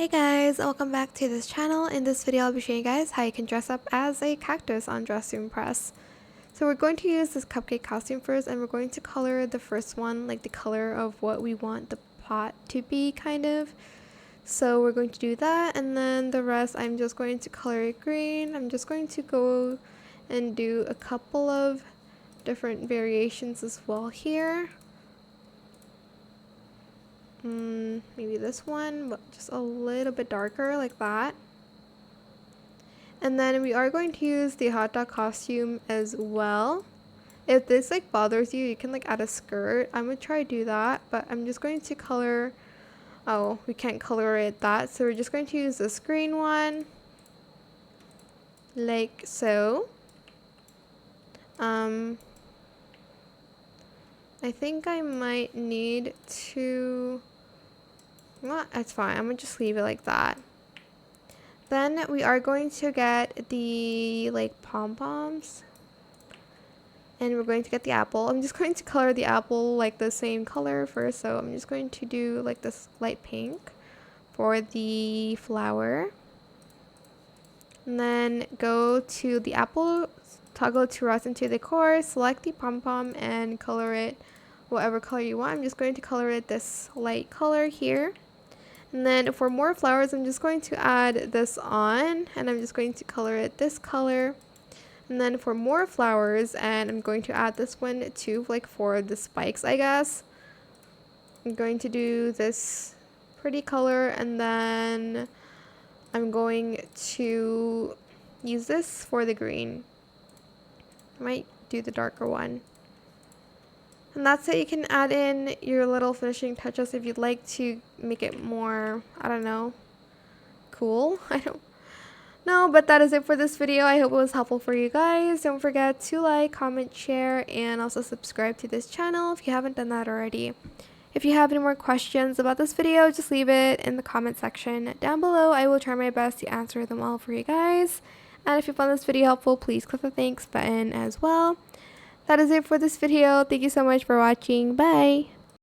Hey guys, welcome back to this channel. In this video I'll be showing you guys how you can dress up as a cactus on Dress to Impress. So we're going to use this cupcake costume first, and we're going to color the first one like the color of what we want the pot to be, kind of. So we're going to do that, and then the rest I'm just going to color it green. I'm just going to go and do a couple of different variations as well here. Maybe this one, but just a little bit darker like that. And then we are going to use the hot dog costume as well. If this like bothers you, you can like add a skirt. I'm gonna try to do that, but I'm just going to color. Oh, we can't color it that, so we're just going to use this green one like so. I think I might need to, well, that's fine, I'm gonna just leave it like that. Then we are going to get the like pom-poms, and we're going to get the apple. I'm just going to color the apple like the same color first, so I'm just going to do like this light pink for the flower, and then go to the apple, toggle to resin to decor, select the pom-pom and color it whatever color you want. I'm just going to color it this light color here. And then for more flowers, I'm just going to add this on, and I'm just going to color it this color. And then for more flowers, and I'm going to add this one too, like for the spikes, I guess. I'm going to do this pretty color, and then I'm going to use this for the green. I might do the darker one. And that's it. You can add in your little finishing touches if you'd like to make it more, I don't know, cool. I don't know, but that is it for this video. I hope it was helpful for you guys. Don't forget to like, comment, share, and also subscribe to this channel if you haven't done that already. If you have any more questions about this video, just leave it in the comment section down below. I will try my best to answer them all for you guys. And if you found this video helpful, please click the thanks button as well. That is it for this video. Thank you so much for watching. Bye!